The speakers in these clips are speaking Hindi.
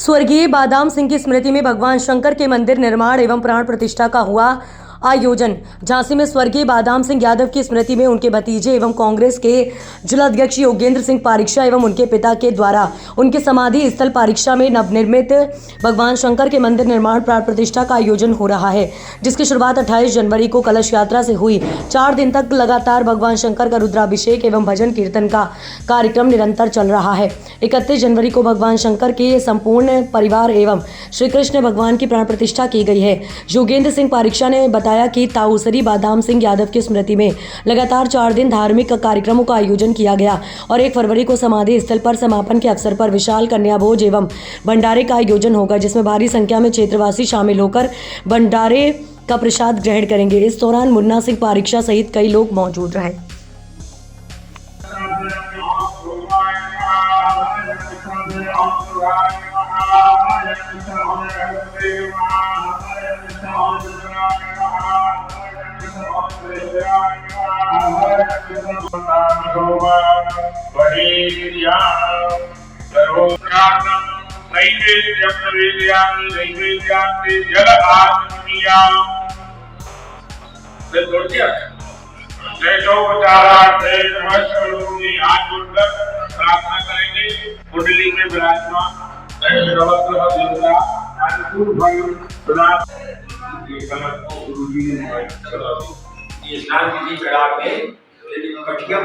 स्वर्गीय बादाम सिंह की स्मृति में भगवान शंकर के मंदिर निर्माण एवं प्राण प्रतिष्ठा का हुआ आयोजन। झांसी में स्वर्गीय बादाम सिंह यादव की स्मृति में उनके भतीजे एवं कांग्रेस के जिलाध्यक्ष योगेंद्र सिंह पारीक्षा एवं उनके पिता के द्वारा उनके समाधि स्थल पारीक्षा में नवनिर्मित भगवान शंकर के मंदिर निर्माण प्राण प्रतिष्ठा का आयोजन हो रहा है, जिसकी शुरुआत 28 जनवरी को कलश यात्रा से हुई। 4 दिन तक लगातार भगवान शंकर का रुद्राभिषेक एवं भजन कीर्तन का कार्यक्रम निरंतर चल रहा है। 31 जनवरी को भगवान शंकर के संपूर्ण परिवार एवं श्री कृष्ण भगवान की प्राण प्रतिष्ठा की गई है। योगेंद्र सिंह पारीक्षा ने बताया कि ताऊसरी बादाम सिंह यादव की स्मृति में लगातार 4 दिन धार्मिक कार्यक्रमों का आयोजन किया गया और 1 फरवरी को समाधि स्थल पर समापन के अवसर पर विशाल कन्या भोज एवं भंडारे का आयोजन होगा, जिसमें भारी संख्या में क्षेत्रवासी शामिल होकर भंडारे का प्रसाद ग्रहण करेंगे। इस दौरान मुन्ना सिंह पारीक्षा सहित कई लोग मौजूद रहे। प्रार्थना करेंगे। कुंडली में विराजमान ये स्नान विधि करा के कटिया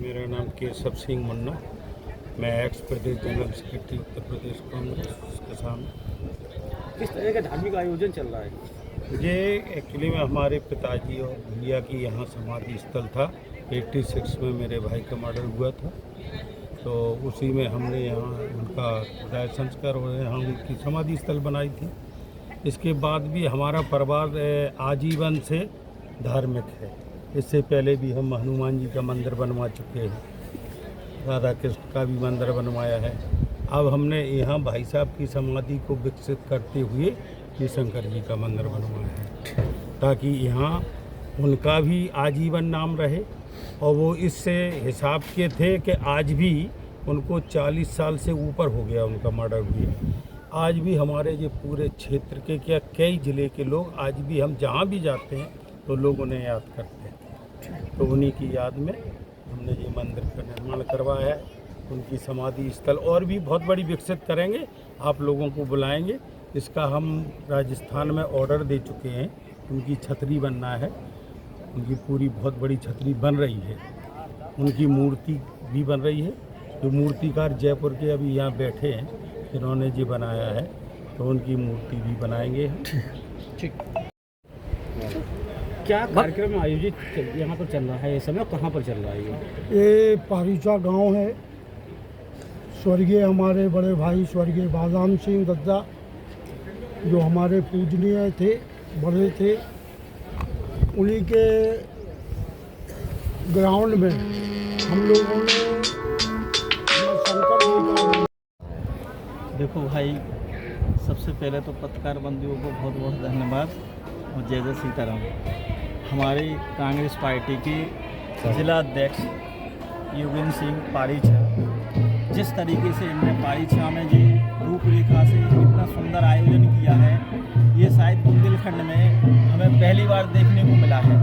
मेरा नाम केशव सिंह मुन्ना, मैं एक्स प्रदेश जनरल सेक्रेटरी उत्तर प्रदेश कांग्रेस के सामने। किस तरह का धार्मिक आयोजन चल रहा है? ये एक्चुअली में हमारे पिताजी और भैया की यहाँ समाधि स्थल था। 86 में मेरे भाई का मर्डर हुआ था, तो उसी में हमने यहाँ उनका दाह संस्कार और यहाँ उनकी समाधि स्थल बनाई थी। इसके बाद भी हमारा परिवार आजीवन से धार्मिक है। इससे पहले भी हम हनुमान जी का मंदिर बनवा चुके हैं, राधा कृष्ण का भी मंदिर बनवाया है। अब हमने यहाँ भाई साहब की समाधि को विकसित करते हुए ये शंकर जी का मंदिर बनवाया है, ताकि यहाँ उनका भी आजीवन नाम रहे। और वो इससे हिसाब के थे कि आज भी उनको 40 साल से ऊपर हो गया उनका मर्डर हुए। आज भी हमारे ये पूरे क्षेत्र के क्या कई ज़िले के लोग आज भी हम जहाँ भी जाते हैं तो लोग उन्हें याद करते हैं। तो उन्हीं की याद में हमने ये मंदिर का निर्माण करवाया है। उनकी समाधि स्थल और भी बहुत बड़ी विकसित करेंगे, आप लोगों को बुलाएंगे। इसका हम राजस्थान में ऑर्डर दे चुके हैं, उनकी छतरी बनना है। उनकी पूरी बहुत बड़ी छतरी बन रही है, उनकी मूर्ति भी बन रही है। जो मूर्तिकार जयपुर के अभी यहाँ बैठे हैं, जिन्होंने जी बनाया है, तो उनकी मूर्ति भी बनाएंगे। ठीक। क्या कार्यक्रम आयोजित यहाँ पर चल रहा है इस समय, कहाँ पर चल रहा है ये पारीचा गांव है। स्वर्गीय हमारे बड़े भाई स्वर्गीय बादाम सिंह दद्दा, जो हमारे पूजनीय थे, बड़े थे, उन्हीं के ग्राउंड में हम लोगों ने शंकर जी का। देखो भाई, सबसे पहले तो पत्रकार बंधुओं को बहुत बहुत धन्यवाद और जय जय सीताराम। हमारी कांग्रेस पार्टी के जिला अध्यक्ष योगेंद्र सिंह पारीछा, जिस तरीके से इनने पारीछा में जी रूपरेखा से इतना सुंदर आयोजन किया है, ये शायद बुंदेलखंड में हमें पहली बार देखने को मिला है।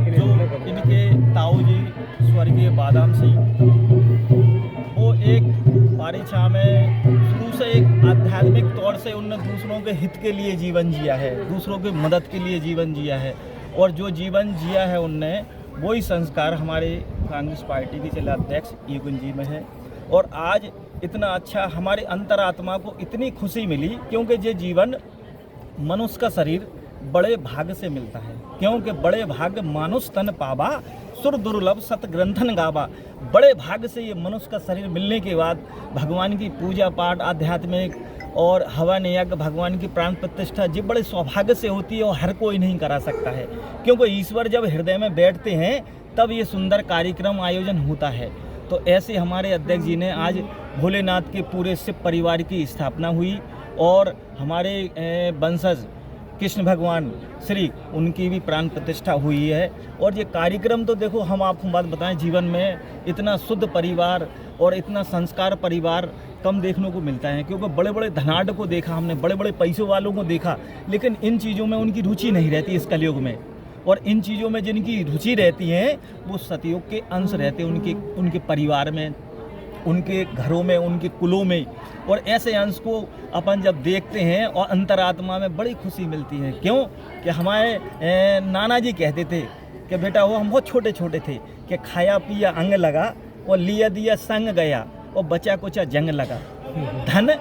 जो इनके ताऊ जी स्वर्गीय बादाम सिंह, वो एक पारीछा में शुरू से एक आध्यात्मिक तौर से उनने दूसरों के हित के लिए जीवन जिया है, दूसरों की मदद के लिए जीवन जिया है। और जो जीवन जिया है उनने, वही संस्कार हमारे कांग्रेस पार्टी के जिला अध्यक्ष योगेंद्र जी में है। और आज इतना अच्छा हमारे अंतरात्मा को इतनी खुशी मिली, क्योंकि ये जीवन मनुष्य का शरीर बड़े भाग्य से मिलता है। क्योंकि बड़े भाग्य मानुष तन पावा, सुर दुर्लभ सत ग्रंथन गावा। बड़े भाग्य से ये मनुष्य का शरीर मिलने के बाद भगवान की पूजा पाठ, आध्यात्मिक और हवन यज्ञ, भगवान की प्राण प्रतिष्ठा, ये बड़े सौभाग्य से होती है और हर कोई नहीं करा सकता है। क्योंकि ईश्वर जब हृदय में बैठते हैं तब ये सुंदर कार्यक्रम आयोजन होता है। तो ऐसे हमारे अध्यक्ष जी ने आज भोलेनाथ के पूरे शिव परिवार की स्थापना हुई और हमारे वंशज कृष्ण भगवान श्री, उनकी भी प्राण प्रतिष्ठा हुई है। और ये कार्यक्रम तो देखो, हम आपको बात बताएं, जीवन में इतना शुद्ध परिवार और इतना संस्कार परिवार कम देखने को मिलता है। क्योंकि बड़े बड़े धनाढ़ को देखा हमने, बड़े बड़े पैसों वालों को देखा, लेकिन इन चीज़ों में उनकी रुचि नहीं रहती इस कलयुग में। और इन चीज़ों में जिनकी रुचि रहती है वो सतयुग के अंश रहते हैं, उनके परिवार में, उनके घरों में, उनके कुलों में। और ऐसे अंश को अपन जब देखते हैं और अंतरात्मा में बड़ी खुशी मिलती है। क्यों कि हमारे नाना जी कहते थे कि बेटा, वो हम बहुत छोटे छोटे थे, कि खाया पिया अंग लगा और लिया दिया संग गया और बचा कुचा जंग लगा। धन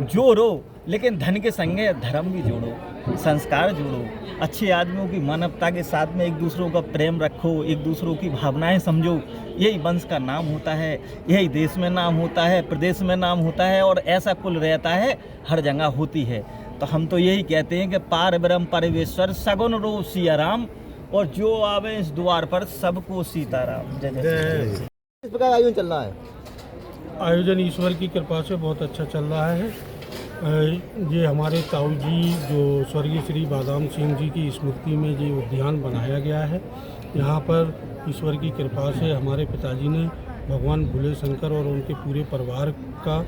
जोड़ो, लेकिन धन के संगे धर्म भी जोड़ो, संस्कार जोड़ो, अच्छे आदमियों की मानवता के साथ में एक दूसरों का प्रेम रखो, एक दूसरों की भावनाएं समझो। यही वंश का नाम होता है, यही देश में नाम होता है, प्रदेश में नाम होता है, और ऐसा कुल रहता है, हर जगह होती है। तो हम तो यही कहते हैं कि पार ब्रह्म परमेश्वर सगुन रो सिया राम, और जो आवे इस द्वार पर सबको सीताराम। जय जय। इस प्रकार आयोजन चल रहा है। आयोजन ईश्वर की कृपा से बहुत अच्छा चल रहा है। ये हमारे ताऊ जी जो स्वर्गीय श्री बादाम सिंह जी की स्मृति में ये उद्यान बनाया गया है। यहाँ पर ईश्वर की कृपा से हमारे पिताजी ने भगवान भोले शंकर और उनके पूरे परिवार का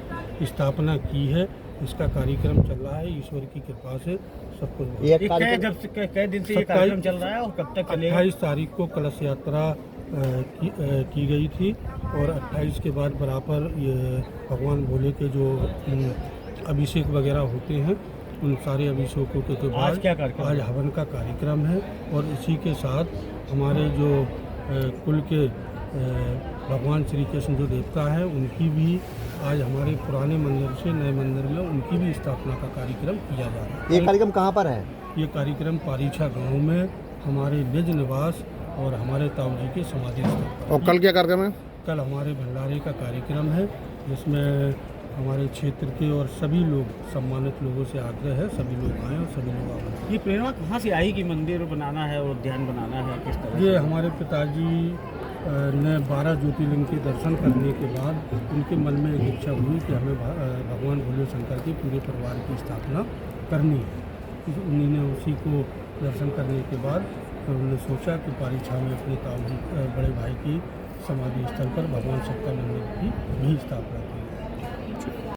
स्थापना की है। इसका कार्यक्रम चल रहा है, ईश्वर की कृपा से सब कुछ। कै दिन से ये कार्यक्रम चल रहा है और कब तक चलेगा? 28 तारीख को कलश यात्रा की गई थी और 28 के बाद बराबर ये भगवान भोले के जो अभिषेक वगैरह होते हैं, उन सारे अभिषेकों के बाद आज क्या कार्यक्रम? आज हवन का कार्यक्रम है। और इसी के साथ हमारे जो कुल के भगवान श्री कृष्ण जो देवता है, उनकी भी आज हमारे पुराने मंदिर से नए मंदिर में उनकी भी स्थापना का कार्यक्रम किया जा रहा है। ये कार्यक्रम कहाँ पर है? ये कार्यक्रम पारीछा गांव में हमारे निज निवास और हमारे ताऊ जी के समाधि स्थल पर। और कल क्या कार्यक्रम है? कल हमारे भंडारे का कार्यक्रम है, जिसमें हमारे क्षेत्र के और सभी लोग सम्मानित लोगों से आग्रह है सभी लोग आएँ और सभी लोग आए। ये प्रेरणा कहाँ से आई कि मंदिर बनाना है और उद्यान बनाना है, किस तरह ये से? हमारे पिताजी ने 12 ज्योतिर्लिंग के दर्शन करने के बाद उनके मन में एक इच्छा हुई कि हमें भगवान भोले शंकर के पूरे परिवार की स्थापना करनी है। उन्हीं ने उसी को दर्शन करने के बाद उन्होंने सोचा कि पारीछा में अपने ताऊ जी बड़े भाई की समाधि स्थल पर भगवान शंकर मंदिर की भी स्थापना